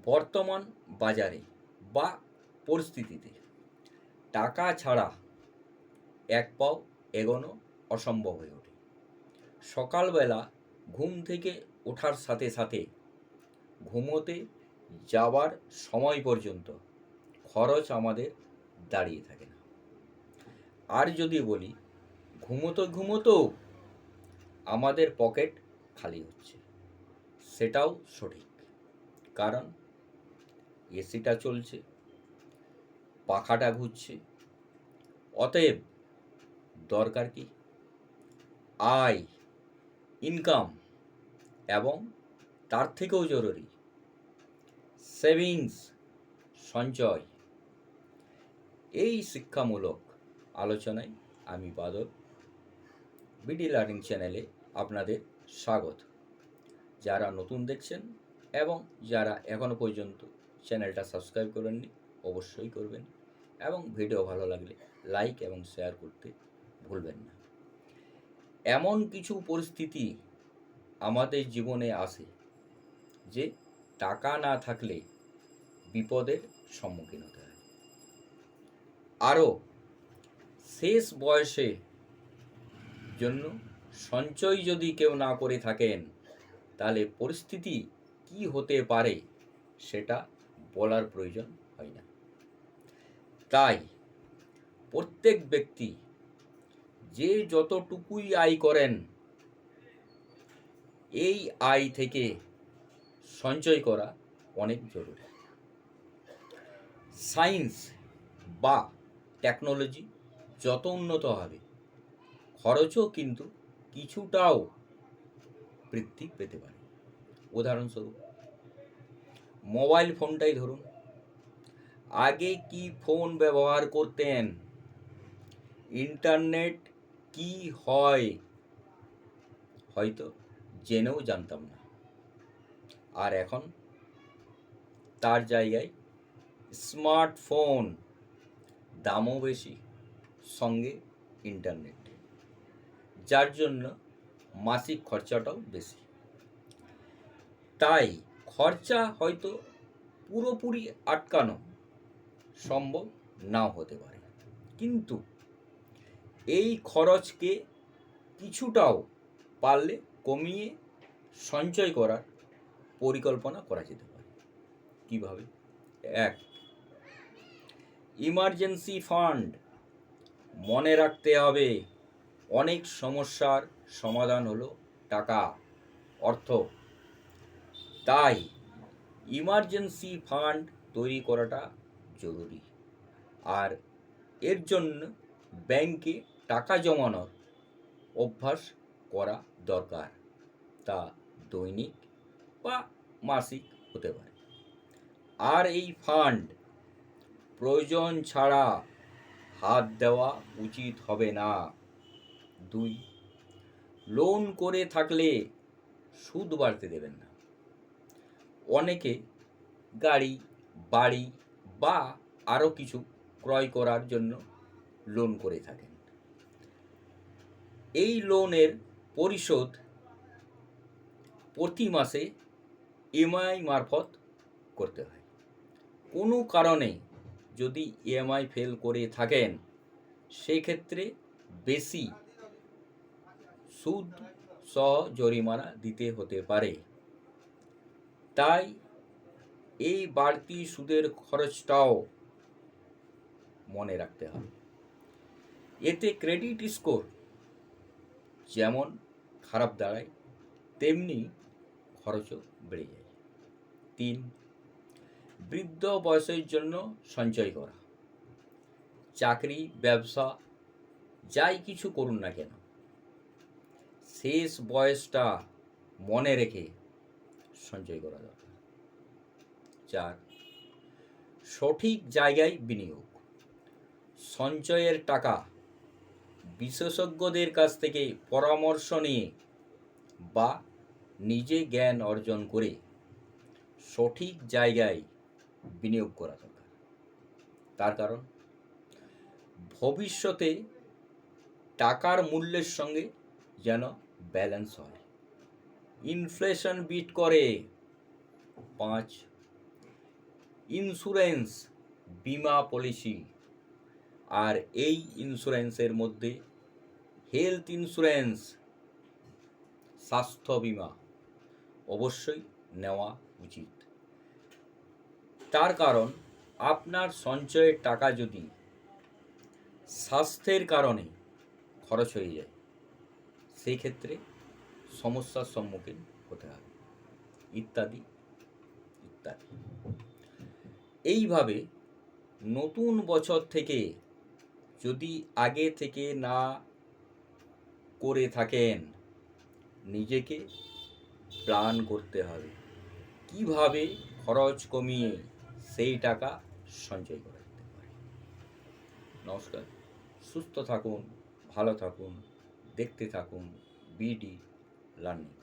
বর্তমান বাজারে বা পরিস্থিতিতে টাকা ছাড়া এক পাও এগোনো অসম্ভব হয়ে ওঠে। সকালবেলা ঘুম থেকে ওঠার সাথে সাথে ঘুমোতে যাওয়ার সময় পর্যন্ত খরচ আমাদের দাঁড়িয়ে থাকে না। আর যদি বলি ঘুমোতে ঘুমোতেও আমাদের পকেট খালি হচ্ছে, সেটাও সঠিক। কারণ এসিটা চলছে, পাখাটা ঘুরছে। অতএব দরকার কি আয়, ইনকাম এবং তার থেকেও জরুরি সেভিংস, সঞ্চয়। এই শিক্ষামূলক আলোচনায় আমি বাদল বিডি লার্নিং চ্যানেলে আপনাদের স্বাগত। যারা নতুন দেখছেন এবং যারা এখনও পর্যন্ত চ্যানেলটা সাবস্ক্রাইব করেননি অবশ্যই করবেন, এবং ভিডিও ভালো লাগলে লাইক এবং শেয়ার করতে ভুলবেন না। এমন কিছু পরিস্থিতি আমাদের জীবনে আসে যে টাকা না থাকলে বিপদের সম্মুখীন হতে হয়। আরও শেষ বয়সে জন্য সঞ্চয় যদি কেউ না করে থাকেন তাহলে পরিস্থিতি কি হতে পারে সেটা বলার প্রয়োজন হয় না। তাই প্রত্যেক ব্যক্তি যে যতটুকুই আয় করেন এই আয় থেকে সঞ্চয় করা অনেক জরুরি। সায়েন্স বা টেকনোলজি যত উন্নত হবে খরচও কিন্তু কিছুটাও বৃদ্ধি পেতে পারে। উদাহরণস্বরূপ মোবাইল ফোনটাই ধরুন, আগে কি ফোন ব্যবহার করতেন, ইন্টারনেট কি হয় হয়তো জেনেও জানতাম না। আর এখন তার জায়গায় স্মার্টফোন, দামও বেশি, সঙ্গে ইন্টারনেট, যার জন্য মাসিক খরচাটাও বেশি। তাই খরচা হয়তো পুরোপুরি আটকানো সম্ভব নাও হতে পারে, কিন্তু এই খরচকে কিছুটাও পারলে কমিয়ে সঞ্চয় করার পরিকল্পনা করা যেতে পারে। কিভাবে? 1. Emergency fund. মনে রাখতে হবে অনেক সমস্যার সমাধান হলো টাকা, অর্থ। তাই ইমার্জেন্সি ফান্ড তৈরি করাটা জরুরি। আর এর জন্য ব্যাংকে টাকা জমানোর অভ্যাস করা দরকার। তা দৈনিক বা মাসিক হতে পারে। আর এই ফান্ড প্রয়োজন ছাড়া হাত দেওয়া উচিত হবে না। 2. লোন করে থাকলে সুদ বাড়তে দেবেন না। অনেকে গাড়ি, বাড়ি বা আরও কিছু ক্রয় করার জন্য লোন করে থাকেন। এই লোনের পরিশোধ প্রতি মাসে ইএমআই মারফত করতে হয়। কোনো কারণে যদি ইএমআই ফেল করে থাকেন সেক্ষেত্রে বেশি সুদ সহ জরিমানা দিতে হতে পারে। তাই এই বাড়তি সুদের খরচটাও মনে রাখতে হবে। এতে ক্রেডিট স্কোর যেমন খারাপ দাঁড়ায় তেমনি খরচও বেড়ে যায়। 3. বৃদ্ধ বয়সের জন্য সঞ্চয় করা। চাকরি, ব্যবসা যাই কিছু করুন না কেন, শেষ বয়সটা মনে রেখে সঞ্চয় করা দরকার। 4. সঠিক জায়গায় বিনিয়োগ। সঞ্চয়ের টাকা বিশেষজ্ঞদের কাছ থেকে পরামর্শ নিয়ে বা নিজে জ্ঞান অর্জন করে সঠিক জায়গায় বিনিয়োগ করা দরকার। তার কারণ ভবিষ্যতে টাকার মূল্যের সঙ্গে যেন ব্যালেন্স হয়, ইনফ্লেশন বিট করে। 5. ইন্স্যুরেন্স, বিমা পলিসি, আর এই ইন্স্যুরেন্সের মধ্যে হেলথ ইন্স্যুরেন্স, স্বাস্থ্য বিমা অবশ্যই নেওয়া উচিত। তার কারণ আপনার সঞ্চয়ের টাকা যদি স্বাস্থ্যের কারণে খরচ হয়ে যায়, সেই ক্ষেত্রে সমস্যার সম্মুখীন হতে হবে, ইত্যাদি ইত্যাদি। এইভাবে নতুন বছর থেকে যদি আগে থেকে না করে থাকেন, নিজেকে প্ল্যান করতে হবে কিভাবে খরচ কমিয়ে সেই টাকা সঞ্চয় করা যেতে পারে। নমস্কার, সুস্থ থাকুন, ভালো থাকুন, দেখতে থাকুন বিডি লার্নিং।